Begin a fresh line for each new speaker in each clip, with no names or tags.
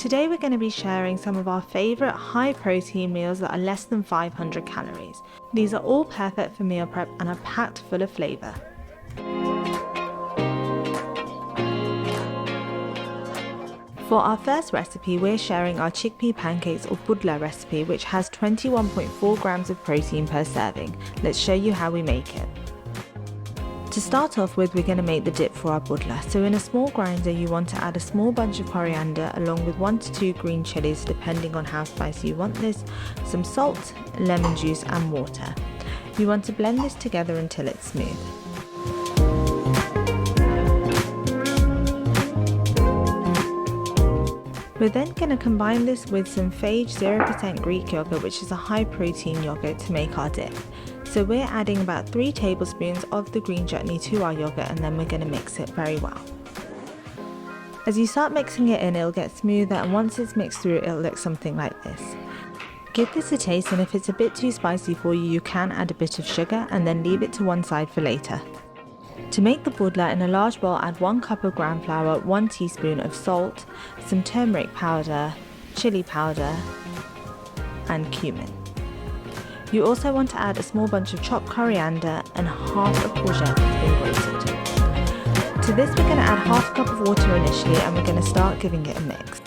Today we're going to be sharing some of our favourite high protein meals that are less than 500 calories. These are all perfect for meal prep and are packed full of flavour. For our first recipe, we're sharing our chickpea pancakes or Pudla recipe, which has 21.4 grams of protein per serving. Let's show you how we make it. To start off with, we're going to make the dip for our Pudla. So in a small grinder, you want to add a small bunch of coriander along with 1 to 2 green chilies depending on how spicy you want this, some salt, lemon juice and water. You want to blend this together until it's smooth. We're then going to combine this with some Phage 0% Greek yogurt, which is a high protein yogurt, to make our dip. So we're adding about 3 tablespoons of the green chutney to our yogurt, and then we're going to mix it very well. As you start mixing it in, it'll get smoother, and once it's mixed through, it'll look something like this. Give this a taste, and if it's a bit too spicy for you, you can add a bit of sugar and then leave it to one side for later. To make the Pudla, in a large bowl, add 1 cup of gram flour, 1 teaspoon of salt, some turmeric powder, chili powder and cumin. You also want to add a small bunch of chopped coriander and half a courgette that's been grated. To this we're going to add half a cup of water initially, and we're going to start giving it a mix.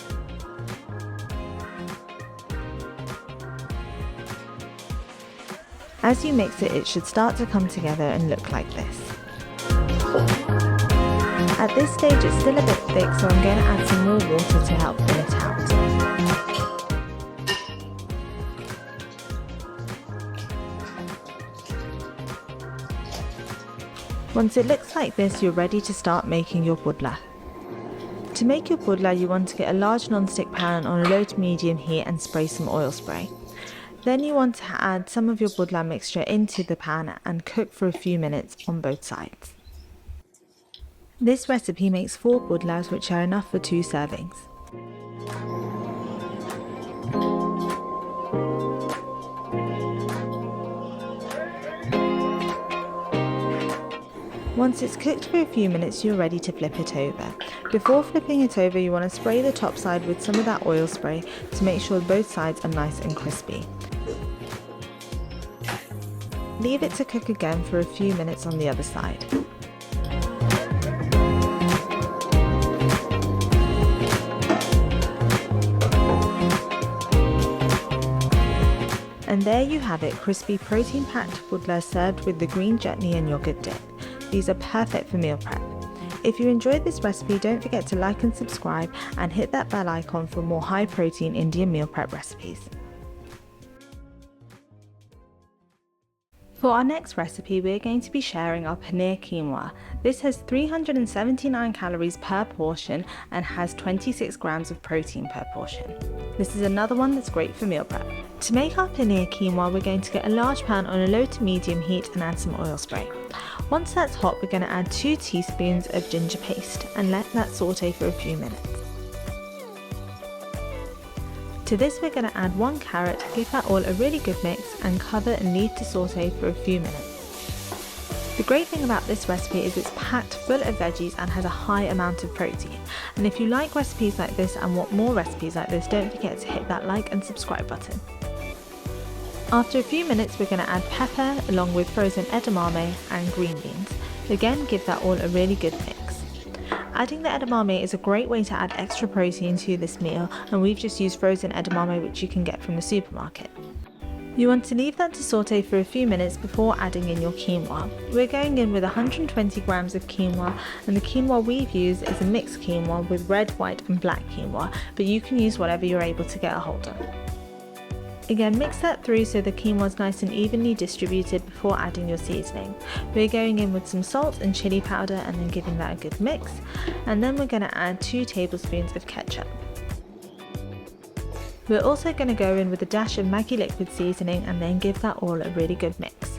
As you mix it, it should start to come together and look like this. At this stage it's still a bit thick, so I'm going to add some more water to help thin it out. Once it looks like this, you're ready to start making your Pudla. To make your Pudla, you want to get a large non-stick pan on a low to medium heat and spray some oil spray. Then you want to add some of your Pudla mixture into the pan and cook for a few minutes on both sides. This recipe makes 4 Pudlas, which are enough for 2 servings. Once it's cooked for a few minutes, you're ready to flip it over. Before flipping it over, you want to spray the top side with some of that oil spray to make sure both sides are nice and crispy. Leave it to cook again for a few minutes on the other side. And there you have it, crispy protein-packed Pudla served with the green chutney and yogurt dip. These are perfect for meal prep. If you enjoyed this recipe, don't forget to like and subscribe and hit that bell icon for more high protein Indian meal prep recipes. For our next recipe, we're going to be sharing our Paneer Quinoa. This has 379 calories per portion and has 26 grams of protein per portion. This is another one that's great for meal prep. To make our Paneer Quinoa, we're going to get a large pan on a low to medium heat and add some oil spray. Once that's hot, we're going to add 2 teaspoons of ginger paste and let that saute for a few minutes. To this we're going to add 1 carrot, give that all a really good mix and cover and leave to saute for a few minutes. The great thing about this recipe is it's packed full of veggies and has a high amount of protein. And if you like recipes like this and want more recipes like this, don't forget to hit that like and subscribe button. After a few minutes we're going to add pepper along with frozen edamame and green beans. Again, give that all a really good mix. Adding the edamame is a great way to add extra protein to this meal, and we've just used frozen edamame which you can get from the supermarket. You want to leave that to saute for a few minutes before adding in your quinoa. We're going in with 120 grams of quinoa, and the quinoa we've used is a mixed quinoa with red, white and black quinoa, but you can use whatever you're able to get a hold of. Again, mix that through so the quinoa is nice and evenly distributed before adding your seasoning. We're going in with some salt and chili powder and then giving that a good mix, and then we're going to add 2 tablespoons of ketchup. We're also going to go in with a dash of Maggi liquid seasoning and then give that all a really good mix.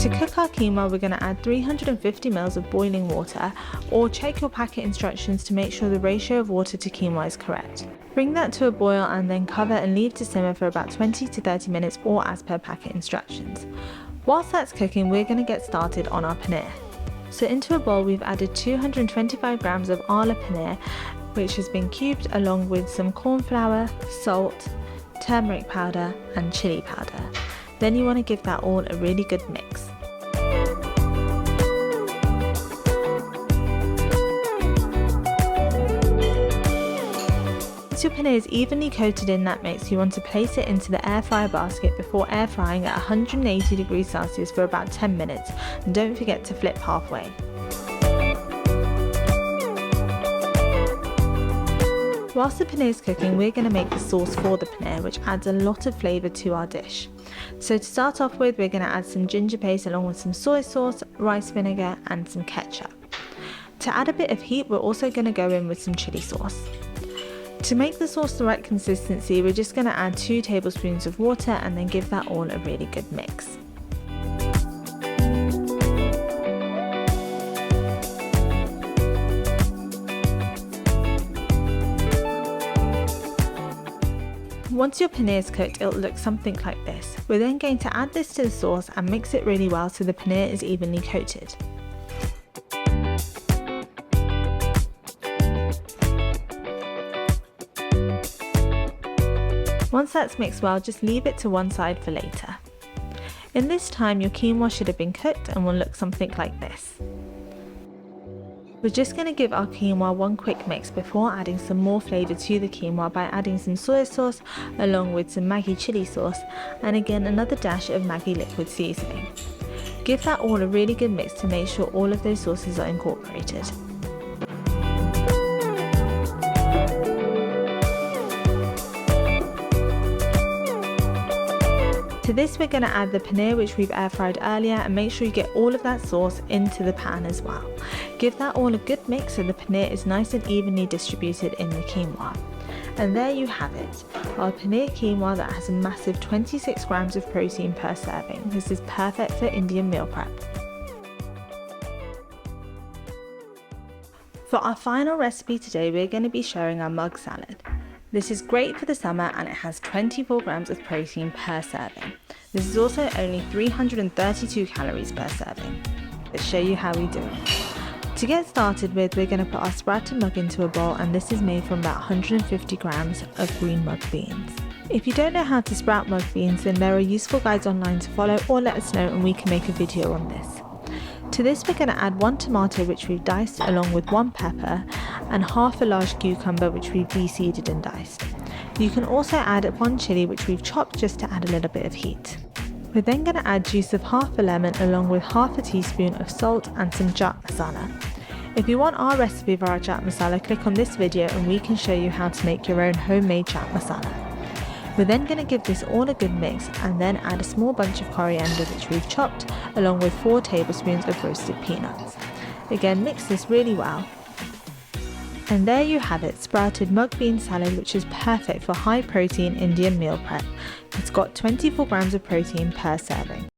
To cook our quinoa, we're going to add 350 ml of boiling water, or check your packet instructions to make sure the ratio of water to quinoa is correct. Bring that to a boil and then cover and leave to simmer for about 20 to 30 minutes, or as per packet instructions. Whilst that's cooking, we're going to get started on our paneer. So into a bowl we've added 225 grams of arla paneer, which has been cubed, along with some corn flour, salt, turmeric powder and chili powder. Then you want to give that all a really good mix. Once your paneer is evenly coated in that mix, you want to place it into the air fryer basket before air frying at 180 degrees Celsius for about 10 minutes, and don't forget to flip halfway. Whilst the paneer is cooking, we're going to make the sauce for the paneer, which adds a lot of flavour to our dish. So to start off with, we're going to add some ginger paste along with some soy sauce, rice vinegar and some ketchup. To add a bit of heat, we're also going to go in with some chilli sauce. To make the sauce the right consistency, we're just going to add 2 tablespoons of water and then give that all a really good mix. Once your paneer is cooked, it'll look something like this. We're then going to add this to the sauce and mix it really well so the paneer is evenly coated. Once that's mixed well, just leave it to one side for later. In this time, your quinoa should have been cooked and will look something like this. We're just going to give our quinoa one quick mix before adding some more flavour to the quinoa by adding some soy sauce along with some Maggi chili sauce and again another dash of Maggi liquid seasoning. Give that all a really good mix to make sure all of those sauces are incorporated. To this we're going to add the paneer which we've air fried earlier, and make sure you get all of that sauce into the pan as well. Give that all a good mix so the paneer is nice and evenly distributed in the quinoa. And there you have it, our paneer quinoa that has a massive 26 grams of protein per serving. This is perfect for Indian meal prep. For our final recipe today, we're going to be sharing our mug salad. This is great for the summer and it has 24 grams of protein per serving. This is also only 332 calories per serving. Let's show you how we do it. To get started with, we're going to put our sprouted mug into a bowl, and this is made from about 150 grams of green mug beans. If you don't know how to sprout mug beans, then there are useful guides online to follow, or let us know and we can make a video on this. To this we're going to add 1 tomato which we've diced along with 1 pepper and half a large cucumber which we've de-seeded and diced. You can also add 1 chilli which we've chopped just to add a little bit of heat. We're then going to add juice of half a lemon along with half a teaspoon of salt and some chaat masala. If you want our recipe for our chaat masala, click on this video and we can show you how to make your own homemade chaat masala. We're then going to give this all a good mix and then add a small bunch of coriander which we've chopped along with 4 tablespoons of roasted peanuts. Again, mix this really well. And there you have it, sprouted mug bean salad, which is perfect for high protein Indian meal prep. It's got 24 grams of protein per serving.